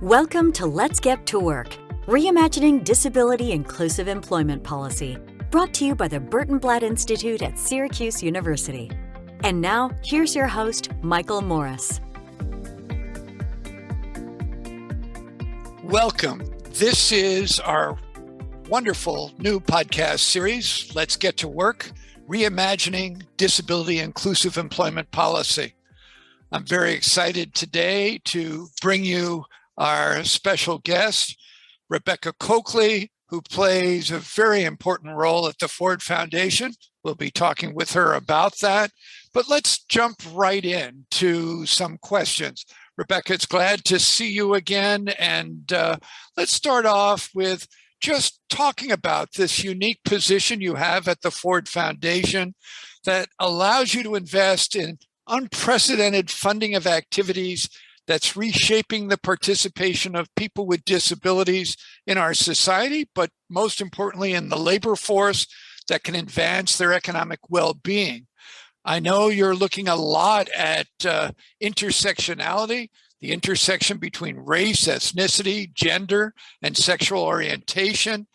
Welcome to Let's Get to Work, Reimagining Disability Inclusive Employment Policy, brought to you by the Burton Blatt Institute at Syracuse University. And now, here's your host, Michael Morris. Welcome. This is our wonderful new podcast series, Let's Get to Work, Reimagining Disability Inclusive Employment Policy. I'm very excited today to bring you our special guest, Rebecca Cokley, who plays a very important role at the Ford Foundation. We'll be talking with her about that. But let's jump right in to some questions. Rebecca, it's glad to see you again. And let's start off with just talking about this unique position you have at the Ford Foundation that allows you to invest in unprecedented funding of activities that's reshaping the participation of people with disabilities in our society, but most importantly in the labor force that can advance their economic well-being. I know you're looking a lot at intersectionality, the intersection between race, ethnicity, gender, and sexual orientation.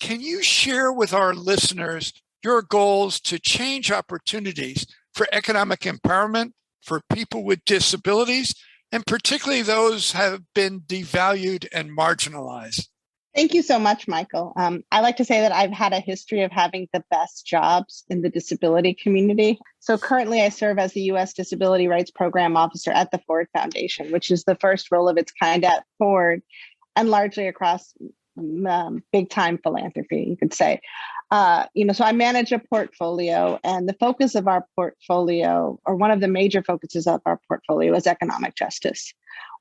Can you share with our listeners your goals to change opportunities for economic empowerment for people with disabilities, and particularly those have been devalued and marginalized? Thank you so much, Michael. I like to say that I've had a history of having the best jobs in the disability community. So currently I serve as the U.S. Disability Rights Program Officer at the Ford Foundation, which is the first role of its kind at Ford and largely across big time philanthropy, you could say. So I manage a portfolio, and the focus of our portfolio, or one of the major focuses of our portfolio, is economic justice.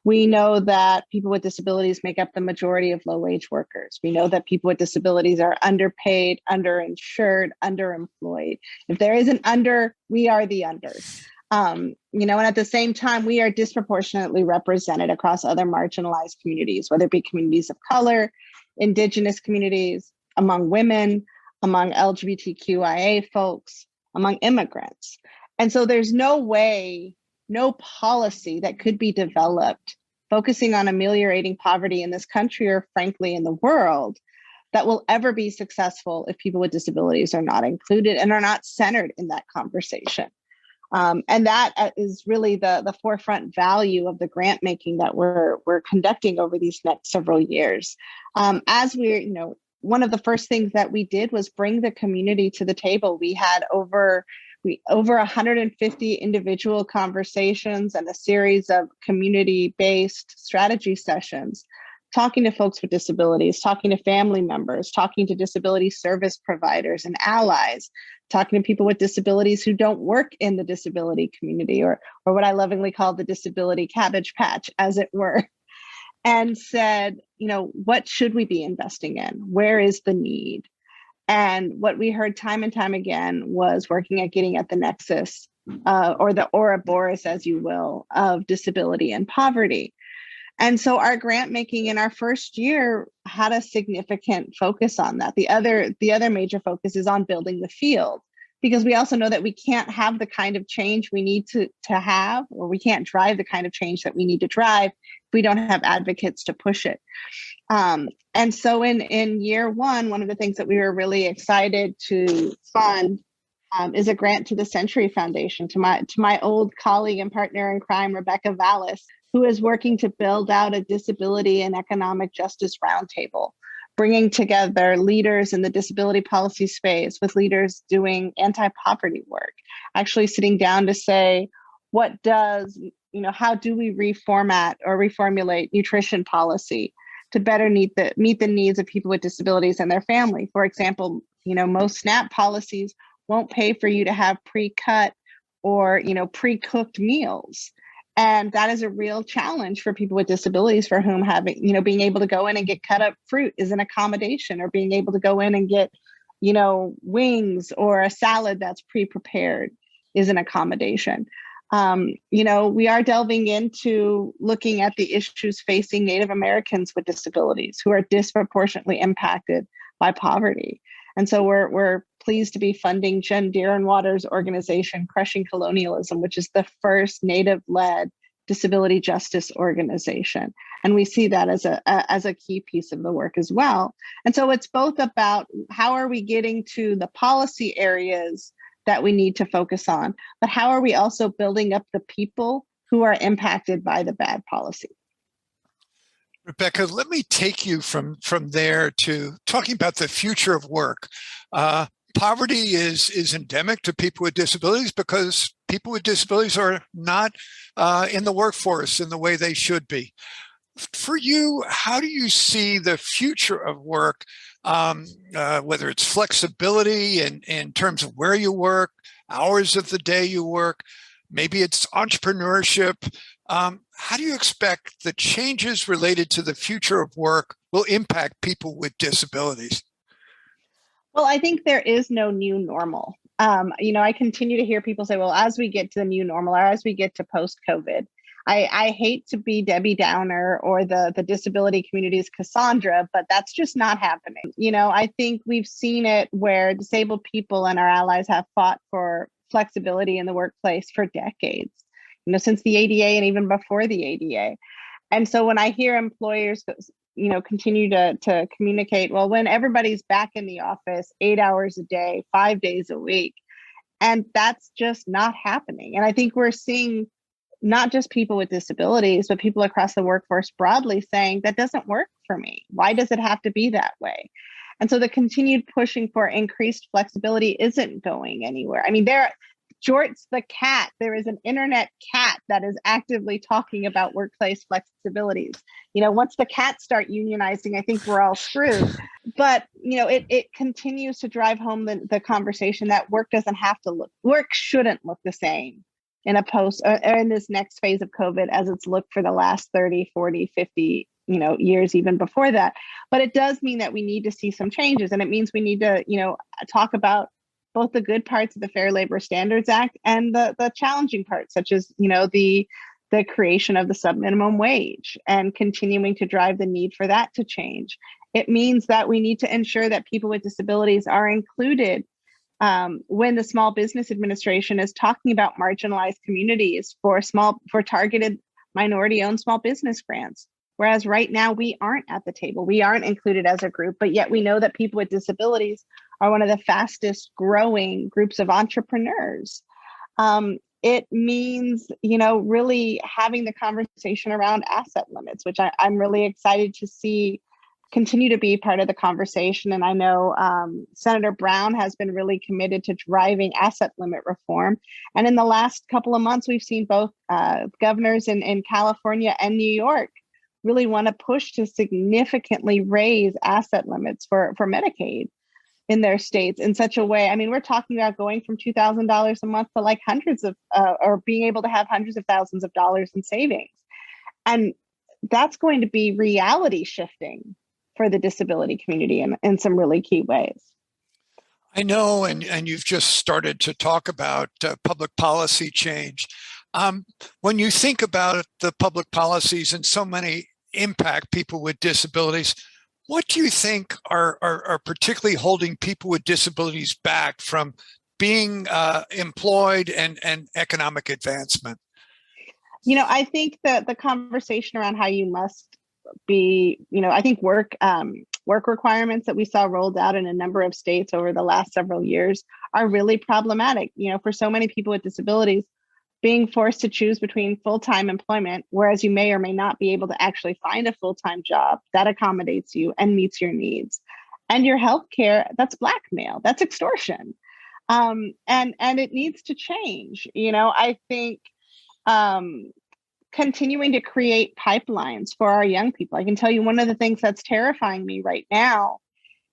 We know that people with disabilities make up the majority of low-wage workers. We know that people with disabilities are underpaid, underinsured, underemployed. If there is an under, we are the unders. And at the same time, we are disproportionately represented across other marginalized communities, whether it be communities of color, Indigenous communities, among women, among LGBTQIA folks, among immigrants. And so there's no way, no policy that could be developed focusing on ameliorating poverty in this country, or frankly in the world, that will ever be successful if people with disabilities are not included and are not centered in that conversation. And that is really the forefront value of the grant making that we're conducting over these next several years. As we're, one of the first things that we did was bring the community to the table. We had over 150 individual conversations and a series of community-based strategy sessions, talking to folks with disabilities, talking to family members, talking to disability service providers and allies, talking to people with disabilities who don't work in the disability community, or what I lovingly call the disability cabbage patch, as it were, and said, what should we be investing in? Where is the need? And what we heard time and time again was working at getting at the nexus, or the Ouroboros, as you will, of disability and poverty. And so our grant making in our first year had a significant focus on that. The other major focus is on building the field, because we also know that we can't have the kind of change we need to have, or we can't drive the kind of change that we need to drive if we don't have advocates to push it. And so in year one of the things that we were really excited to fund is a grant to the Century Foundation, to my old colleague and partner in crime, Rebecca Vallis, who is working to build out a disability and economic justice roundtable, bringing together leaders in the disability policy space with leaders doing anti-poverty work, actually sitting down to say, how do we reformat or reformulate nutrition policy to better meet the needs of people with disabilities and their family? For example, most SNAP policies won't pay for you to have pre-cut or, pre-cooked meals. And that is a real challenge for people with disabilities, for whom being able to go in and get cut up fruit is an accommodation, or being able to go in and get, wings or a salad that's pre-prepared is an accommodation. We are delving into looking at the issues facing Native Americans with disabilities, who are disproportionately impacted by poverty. And so we're pleased to be funding Jen Deerenwater's organization, Crushing Colonialism, which is the first Native-led disability justice organization. And we see that as a key piece of the work as well. And so it's both about how are we getting to the policy areas that we need to focus on, but how are we also building up the people who are impacted by the bad policy? Rebecca, let me take you from there to talking about the future of work. Poverty is endemic to people with disabilities because people with disabilities are not in the workforce in the way they should be. For you, how do you see the future of work, whether it's flexibility in terms of where you work, hours of the day you work, maybe it's entrepreneurship? How do you expect the changes related to the future of work will impact people with disabilities? Well, I think there is no new normal. I continue to hear people say, well, as we get to the new normal or as we get to post-COVID, I hate to be Debbie Downer or the disability community's Cassandra, but that's just not happening. I think we've seen it where disabled people and our allies have fought for flexibility in the workplace for decades, since the ADA and even before the ADA. And so when I hear employers continue to communicate, well, when everybody's back in the office 8 hours a day, 5 days a week, and that's just not happening. And I think we're seeing not just people with disabilities, but people across the workforce broadly saying that doesn't work for me. Why does it have to be that way? And so the continued pushing for increased flexibility isn't going anywhere. I mean, Jort's the cat. There is an internet cat that is actively talking about workplace flexibilities. Once the cats start unionizing, I think we're all screwed. But, it continues to drive home the conversation that work shouldn't look the same in a post or in this next phase of COVID as it's looked for the last 30, 40, 50, years even before that. But it does mean that we need to see some changes. And it means we need to, talk about both the good parts of the Fair Labor Standards Act and the challenging parts, such as, the creation of the subminimum wage and continuing to drive the need for that to change. It means that we need to ensure that people with disabilities are included when the Small Business Administration is talking about marginalized communities for targeted minority-owned small business grants. Whereas right now we aren't at the table, we aren't included as a group, but yet we know that people with disabilities are one of the fastest growing groups of entrepreneurs. It means, really having the conversation around asset limits, which I'm really excited to see continue to be part of the conversation. And I know Senator Brown has been really committed to driving asset limit reform. And in the last couple of months, we've seen both governors in California and New York really want to push to significantly raise asset limits for Medicaid in their states in such a way. I mean, we're talking about going from $2,000 a month to like or being able to have hundreds of thousands of dollars in savings. And that's going to be reality shifting for the disability community in some really key ways. I know, and you've just started to talk about public policy change. When you think about the public policies and so many impact people with disabilities, what do you think are particularly holding people with disabilities back from being employed and economic advancement? I think that the conversation around how you must be, I think work requirements that we saw rolled out in a number of states over the last several years are really problematic. For so many people with disabilities, being forced to choose between full-time employment, whereas you may or may not be able to actually find a full-time job that accommodates you and meets your needs, and your health care, that's blackmail, that's extortion. And it needs to change. I think continuing to create pipelines for our young people. I can tell you one of the things that's terrifying me right now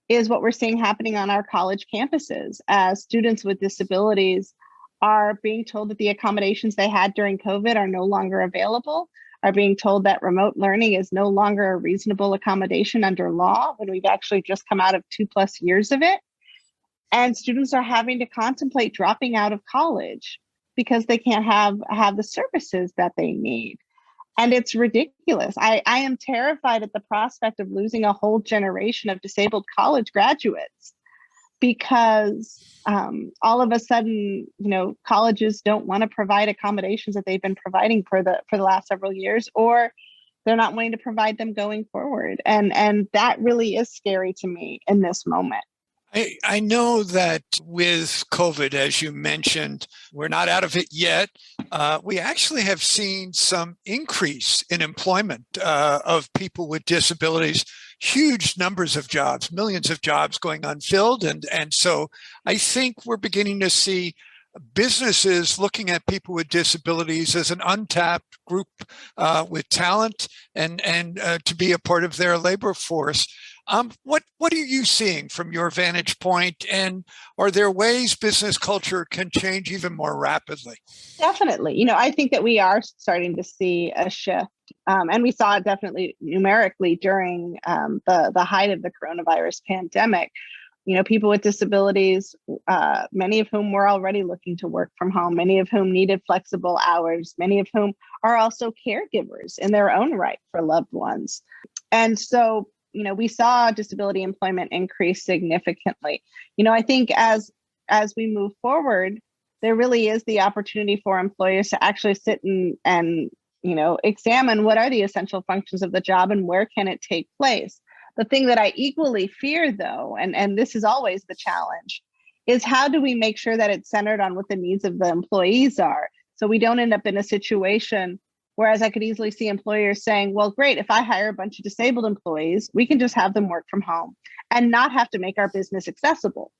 is what we're seeing happening on our college campuses as students with disabilities are being told that the accommodations they had during COVID are no longer available, are being told that remote learning is no longer a reasonable accommodation under law when we've actually just come out of 2+ years of it. And students are having to contemplate dropping out of college because they can't have the services that they need. And it's ridiculous. I am terrified at the prospect of losing a whole generation of disabled college graduates because all of a sudden, colleges don't want to provide accommodations that they've been providing for the last several years, or they're not wanting to provide them going forward. And that really is scary to me in this moment. I know that with COVID, as you mentioned, we're not out of it yet. We actually have seen some increase in employment of people with disabilities, huge numbers of jobs, millions of jobs going unfilled. And so I think we're beginning to see businesses looking at people with disabilities as an untapped group with talent and to be a part of their labor force. What are you seeing from your vantage point, and are there ways business culture can change even more rapidly? Definitely. I think that we are starting to see a shift, and we saw it definitely numerically during the height of the coronavirus pandemic. People with disabilities, many of whom were already looking to work from home, many of whom needed flexible hours, many of whom are also caregivers in their own right for loved ones. And so, we saw disability employment increase significantly. I think as we move forward, there really is the opportunity for employers to actually sit and examine what are the essential functions of the job and where can it take place. The thing that I equally fear, though, and this is always the challenge, is how do we make sure that it's centered on what the needs of the employees are, so we don't end up in a situation whereas I could easily see employers saying, well, great, if I hire a bunch of disabled employees, we can just have them work from home and not have to make our business accessible.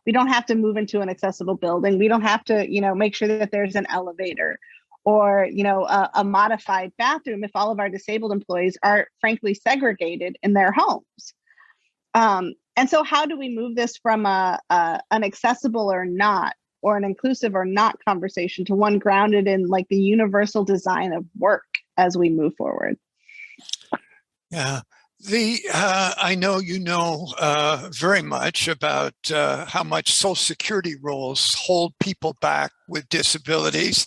We don't have to move into an accessible building. We don't have to, make sure that there's an elevator or, a modified bathroom if all of our disabled employees are frankly segregated in their homes. And so how do we move this from an accessible or not, or an inclusive or not conversation to one grounded in like the universal design of work as we move forward? Yeah. I know very much about how much Social Security rolls hold people back with disabilities.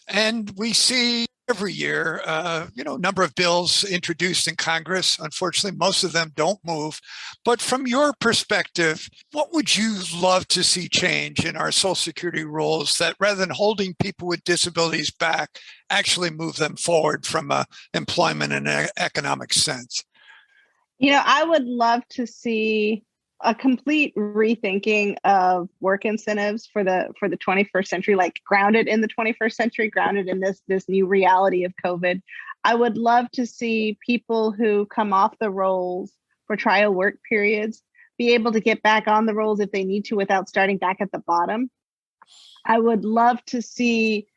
And we see every year, a number of bills introduced in Congress. Unfortunately, most of them don't move. But from your perspective, what would you love to see change in our Social Security rules that rather than holding people with disabilities back, actually move them forward from an employment and economic sense? I would love to see a complete rethinking of work incentives for the 21st century, like grounded in the 21st century, grounded in this new reality of COVID. I would love to see people who come off the rolls for trial work periods be able to get back on the rolls if they need to without starting back at the bottom. I would love to see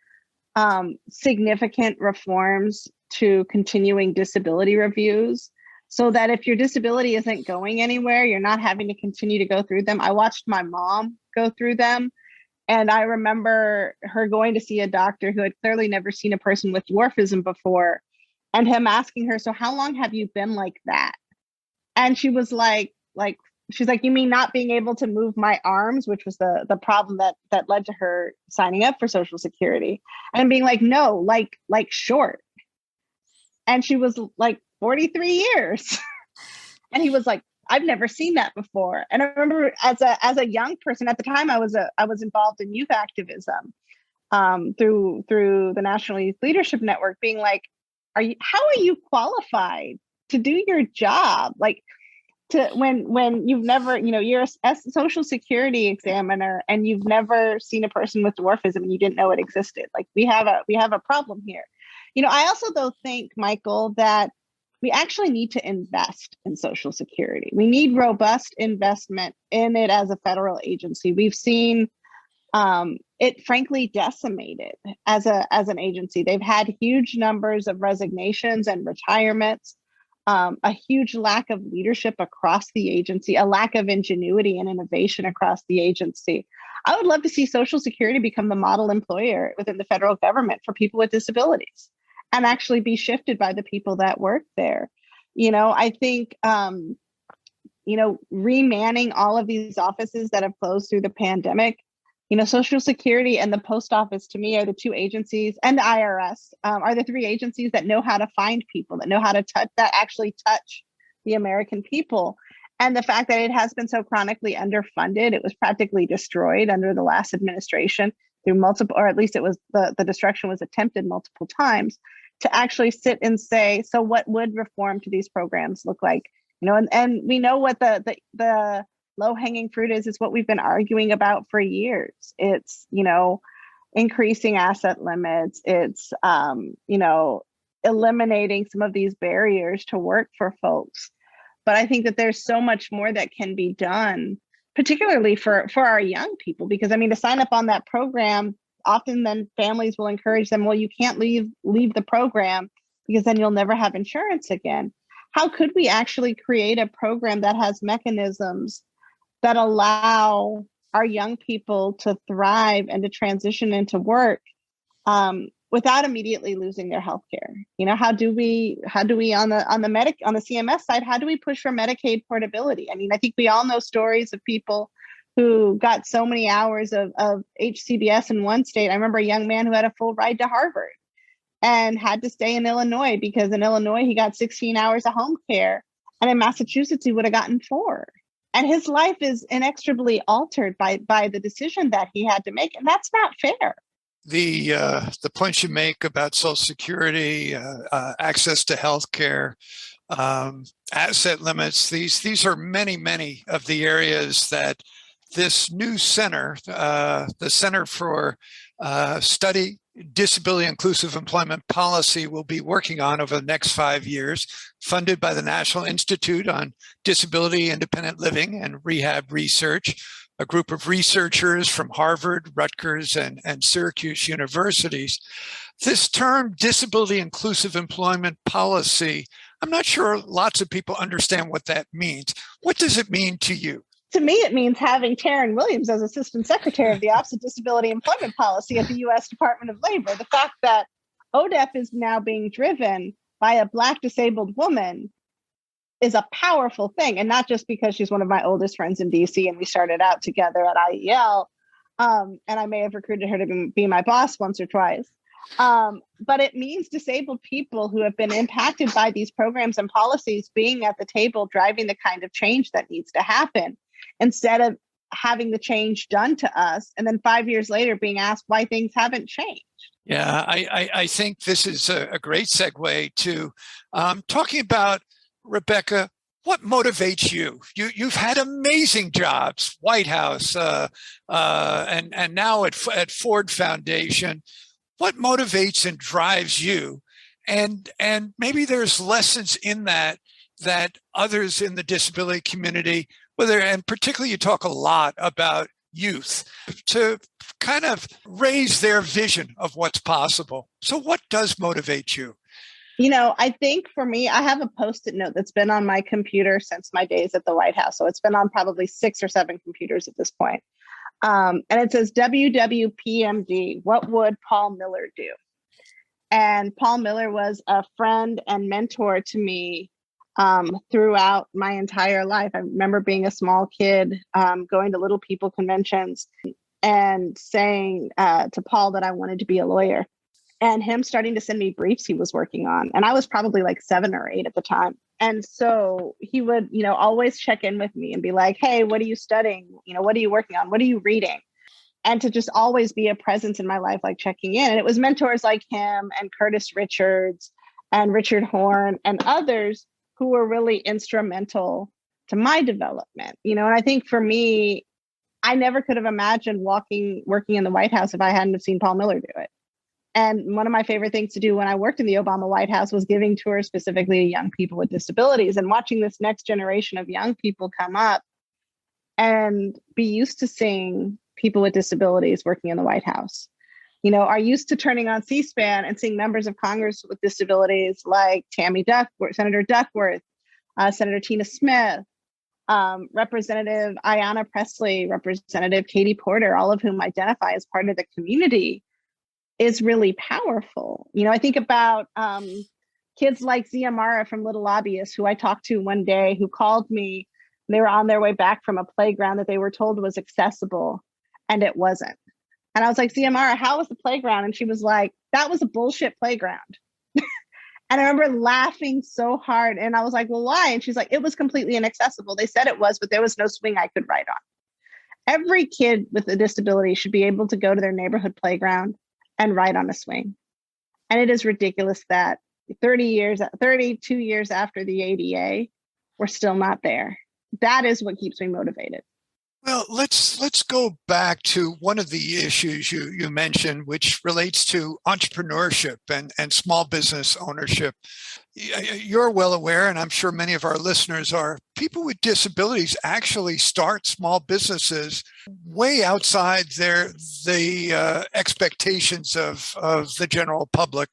significant reforms to continuing disability reviews, so that if your disability isn't going anywhere, you're not having to continue to go through them. I watched my mom go through them, and I remember her going to see a doctor who had clearly never seen a person with dwarfism before, and him asking her, so how long have you been like that? And she was she's like, you mean not being able to move my arms, which was the problem that led to her signing up for Social Security, and being like, no, like short. And she was like, 43 years. And he was like, I've never seen that before. And I remember as a young person at the time, I was involved in youth activism through the National Youth Leadership Network, being like, how are you qualified to do your job? Like, to when you've never, you're a Social Security examiner and you've never seen a person with dwarfism and you didn't know it existed. Like, we have a problem here. I also though think, Michael, that we actually need to invest in Social Security. We need robust investment in it as a federal agency. We've seen it frankly decimated as an agency. They've had huge numbers of resignations and retirements, a huge lack of leadership across the agency, a lack of ingenuity and innovation across the agency. I would love to see Social Security become the model employer within the federal government for people with disabilities, and actually be shifted by the people that work there. I think, remanning all of these offices that have closed through the pandemic, Social Security and the Post Office, to me, are the two agencies, and the IRS are the three agencies that know how to find people, that know how to that actually touch the American people. And the fact that it has been so chronically underfunded, it was practically destroyed under the last administration through multiple, or at least it was the destruction was attempted multiple times, to actually sit and say, so what would reform to these programs look like? And we know what the low-hanging fruit is what we've been arguing about for years. It's, increasing asset limits. It's, eliminating some of these barriers to work for folks. But I think that there's so much more that can be done, particularly for our young people, because to sign up on that program, often then families will encourage them, well, you can't leave the program because then you'll never have insurance again. How could we actually create a program that has mechanisms that allow our young people to thrive and to transition into work without immediately losing their health care? How do we on the CMS side, how do we push for Medicaid portability? I think we all know stories of people who got so many hours of HCBS in one state. I remember a young man who had a full ride to Harvard and had to stay in Illinois because in Illinois he got 16 hours of home care, and in Massachusetts he would have gotten 4. And his life is inexorably altered by the decision that he had to make, and that's not fair. The points you make about Social Security, access to health care, asset limits, these are many of the areas that this new center, the Center for Study Disability Inclusive Employment Policy, will be working on over the next 5 years, funded by the National Institute on Disability Independent Living and Rehab Research, a group of researchers from Harvard, Rutgers, and Syracuse universities. This term, disability inclusive employment policy, I'm not sure lots of people understand what that means. What does it mean to you? To me, it means having Taryn Williams as Assistant Secretary of the Office of Disability Employment Policy at the U.S. Department of Labor. The fact that ODEP is now being driven by a Black disabled woman is a powerful thing. And not just because she's one of my oldest friends in DC and we started out together at IEL, and I may have recruited her to be my boss once or twice. But it means disabled people who have been impacted by these programs and policies being at the table, driving the kind of change that needs to happen, instead of having the change done to us and then 5 years later being asked why things haven't changed. Yeah, I think this is a great segue to talking about, Rebecca, what motivates you? You've had amazing jobs, White House, and now at Ford Foundation. What motivates and drives you? And maybe there's lessons in that others in the disability community, and particularly you talk a lot about youth, to kind of raise their vision of what's possible. So what does motivate you? I think for me, I have a Post-it note that's been on my computer since my days at the White House. So it's been on probably 6 or 7 computers at this point. And it says WWPMD, what would Paul Miller do? And Paul Miller was a friend and mentor to me throughout my entire life. I remember being a small kid, going to Little People conventions and saying to Paul that I wanted to be a lawyer, and him starting to send me briefs he was working on. And I was probably like 7 or 8 at the time. And so he would, always check in with me and be like, hey, what are you studying? What are you working on? What are you reading? And to just always be a presence in my life, like checking in. And it was mentors like him and Curtis Richards and Richard Horn and others who were really instrumental to my development. And I think for me, I never could have imagined working in the White House if I hadn't have seen Paul Miller do it. And one of my favorite things to do when I worked in the Obama White House was giving tours specifically to young people with disabilities and watching this next generation of young people come up and be used to seeing people with disabilities working in the White House. Are used to turning on C-SPAN and seeing members of Congress with disabilities like Senator Duckworth, Senator Tina Smith, Representative Ayanna Pressley, Representative Katie Porter, all of whom identify as part of the community, is really powerful. I think about kids like Zia Mara from Little Lobbyists, who I talked to one day, who called me. They were on their way back from a playground that they were told was accessible, and it wasn't. And I was like, Zia Mara, how was the playground? And she was like, that was a bullshit playground. And I remember laughing so hard. And I was like, well, why? And she's like, it was completely inaccessible. They said it was, but there was no swing I could ride on. Every kid with a disability should be able to go to their neighborhood playground and ride on a swing. And it is ridiculous that 32 years after the ADA, we're still not there. That is what keeps me motivated. Well, let's go back to one of the issues you mentioned, which relates to entrepreneurship and small business ownership. You're well aware, and I'm sure many of our listeners are, people with disabilities actually start small businesses way outside the expectations of the general public.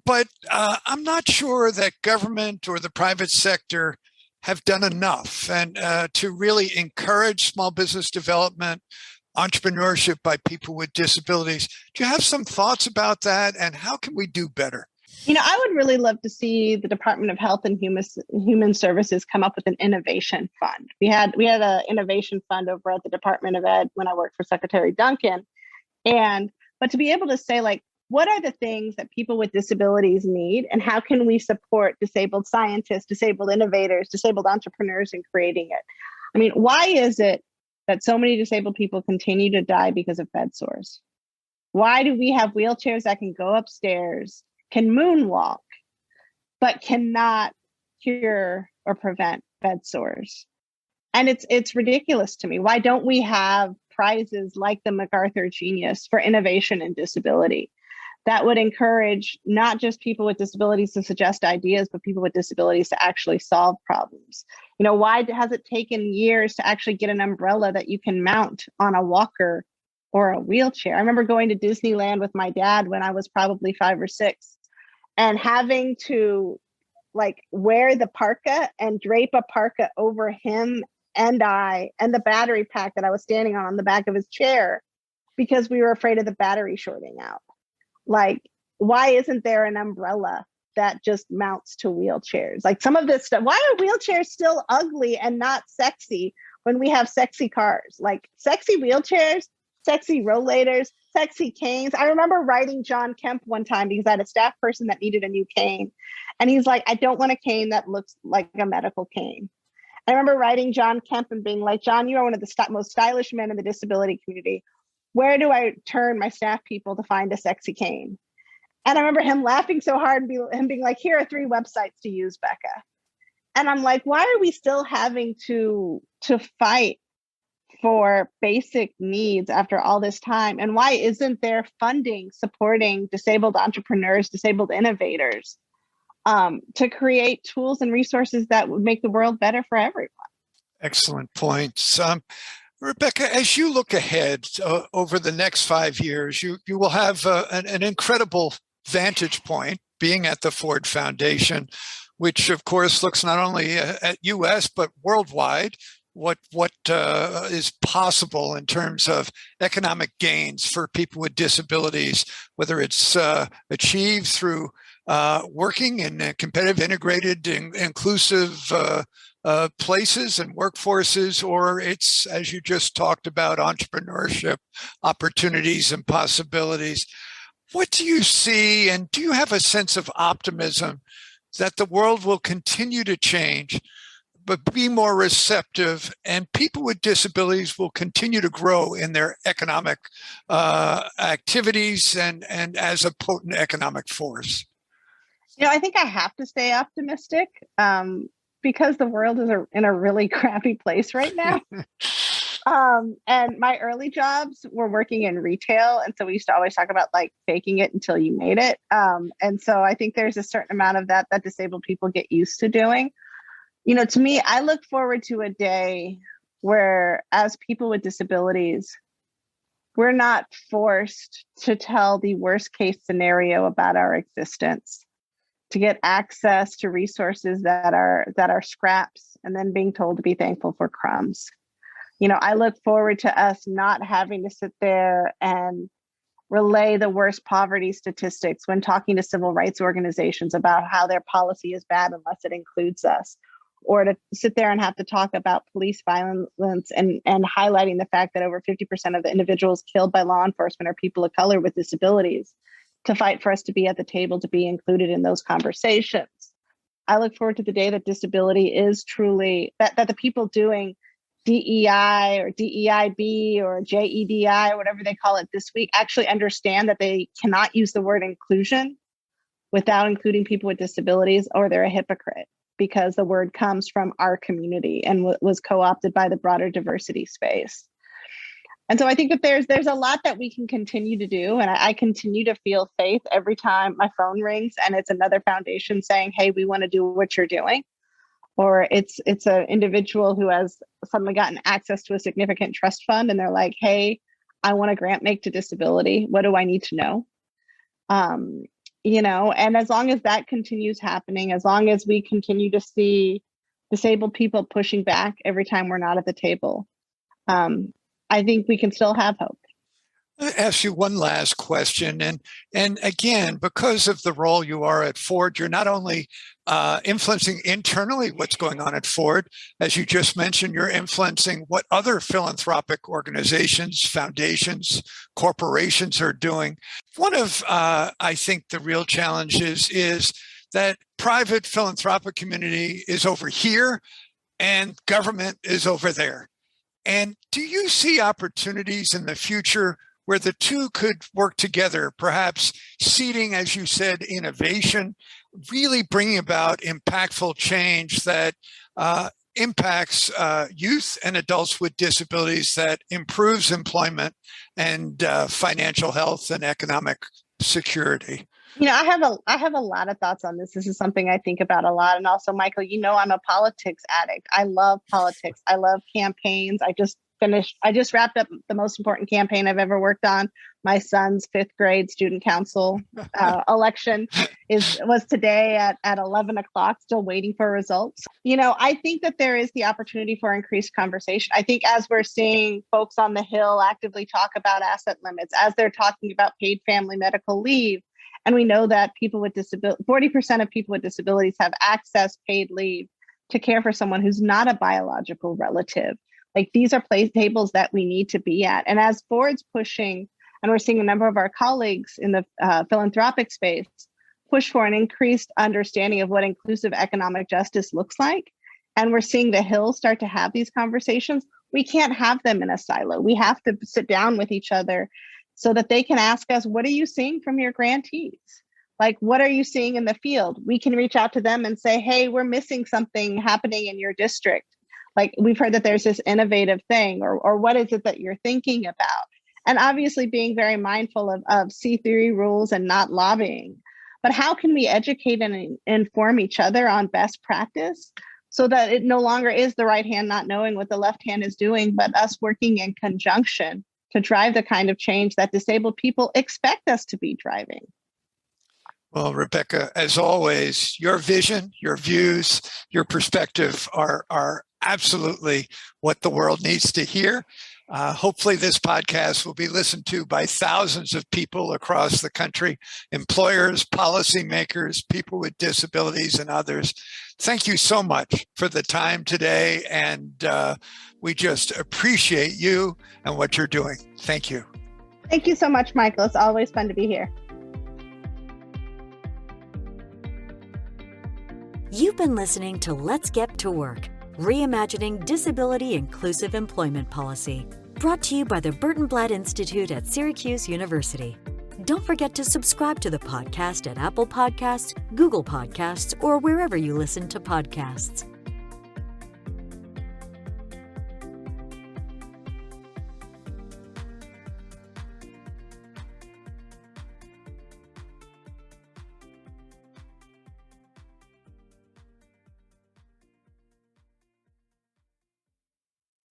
But I'm not sure that government or the private sector have done enough and to really encourage small business development, entrepreneurship by people with disabilities. Do you have some thoughts about that, and how can we do better? I would really love to see the Department of Health and Human Services come up with an innovation fund. We had an innovation fund over at the Department of Ed when I worked for Secretary Duncan. But to be able to say, like, what are the things that people with disabilities need, and how can we support disabled scientists, disabled innovators, disabled entrepreneurs in creating it? I mean, why is it that so many disabled people continue to die because of bed sores? Why do we have wheelchairs that can go upstairs, can moonwalk, but cannot cure or prevent bed sores? And it's ridiculous to me. Why don't we have prizes like the MacArthur Genius for innovation and disability that would encourage not just people with disabilities to suggest ideas, but people with disabilities to actually solve problems? Why has it taken years to actually get an umbrella that you can mount on a walker or a wheelchair? I remember going to Disneyland with my dad when I was probably 5 or 6 and having to wear the parka and drape a parka over him and the battery pack that I was standing on the back of his chair because we were afraid of the battery shorting out. Why isn't there an umbrella that just mounts to wheelchairs? Some of this stuff, why are wheelchairs still ugly and not sexy when we have sexy cars? Sexy wheelchairs, sexy rollators, sexy canes. I remember writing John Kemp one time because I had a staff person that needed a new cane. And he's like, I don't want a cane that looks like a medical cane. I remember writing John Kemp and being like, John, you are one of the most stylish men in the disability community. Where do I turn my staff people to find a sexy cane? And I remember him laughing so hard and him being like, here are 3 websites to use, Becca. And I'm like, why are we still having to fight for basic needs after all this time? And why isn't there funding supporting disabled entrepreneurs, disabled innovators to create tools and resources that would make the world better for everyone? Excellent points. Rebecca, as you look ahead over the next 5 years, you will have an incredible vantage point being at the Ford Foundation, which of course looks not only at US, but worldwide, what is possible in terms of economic gains for people with disabilities, whether it's achieved through working in competitive, integrated, inclusive places and workforces, or it's, as you just talked about, entrepreneurship opportunities and possibilities. What do you see, and do you have a sense of optimism that the world will continue to change, but be more receptive, and people with disabilities will continue to grow in their economic activities and as a potent economic force? I think I have to stay optimistic because the world is in a really crappy place right now. And my early jobs were working in retail. And so we used to always talk about faking it until you made it. And so I think there's a certain amount of that disabled people get used to doing. To me, I look forward to a day where, as people with disabilities, we're not forced to tell the worst case scenario about our existence, to get access to resources that are scraps and then being told to be thankful for crumbs. I look forward to us not having to sit there and relay the worst poverty statistics when talking to civil rights organizations about how their policy is bad unless it includes us, or to sit there and have to talk about police violence and highlighting the fact that over 50% of the individuals killed by law enforcement are people of color with disabilities. to fight for us to be at the table, to be included in those conversations. I look forward to the day that disability is truly, that the people doing DEI or DEIB or JEDI or whatever they call it this week actually understand that they cannot use the word inclusion without including people with disabilities, or they're a hypocrite, because the word comes from our community and was co-opted by the broader diversity space. And so I think that there's a lot that we can continue to do. And I continue to feel faith every time my phone rings and it's another foundation saying, hey, we want to do what you're doing. Or it's an individual who has suddenly gotten access to a significant trust fund and they're like, hey, I want a grant make to disability. What do I need to know? And as long as that continues happening, as long as we continue to see disabled people pushing back every time we're not at the table, I think we can still have hope. I'll ask you one last question. And again, because of the role you are at Ford, you're not only influencing internally what's going on at Ford, as you just mentioned, you're influencing what other philanthropic organizations, foundations, corporations are doing. One of, I think, the real challenges is that private philanthropic community is over here and government is over there. And do you see opportunities in the future where the two could work together, perhaps seeding, as you said, innovation, really bringing about impactful change that impacts youth and adults with disabilities, that improves employment and financial health and economic security? I have a lot of thoughts on this. This is something I think about a lot. And also, Michael, I'm a politics addict. I love politics. I love campaigns. I just wrapped up the most important campaign I've ever worked on. My son's 5th grade student council election was today at 11 o'clock, still waiting for results. I think that there is the opportunity for increased conversation. I think as we're seeing folks on the Hill actively talk about asset limits, as they're talking about paid family medical leave, and we know that 40% of people with disabilities have access paid leave to care for someone who's not a biological relative. Like, these are tables that we need to be at. And as Ford's pushing, and we're seeing a number of our colleagues in the philanthropic space push for an increased understanding of what inclusive economic justice looks like, and we're seeing the Hill start to have these conversations, we can't have them in a silo. We have to sit down with each other so that they can ask us, what are you seeing from your grantees? Like, what are you seeing in the field? We can reach out to them and say, hey, we're missing something happening in your district. Like, we've heard that there's this innovative thing, or what is it that you're thinking about? And obviously being very mindful of C3 rules and not lobbying. But how can we educate and inform each other on best practice so that it no longer is the right hand not knowing what the left hand is doing, but us working in conjunction to drive the kind of change that disabled people expect us to be driving? Well, Rebecca, as always, your vision, your views, your perspective are absolutely what the world needs to hear. Hopefully this podcast will be listened to by thousands of people across the country, employers, policymakers, people with disabilities, and others. Thank you so much for the time today, and we just appreciate you and what you're doing. Thank you. Thank you so much, Michael. It's always fun to be here. You've been listening to Let's Get to Work, Reimagining Disability Inclusive Employment Policy, brought to you by the Burton Blatt Institute at Syracuse University. Don't forget to subscribe to the podcast at Apple Podcasts, Google Podcasts, or wherever you listen to podcasts.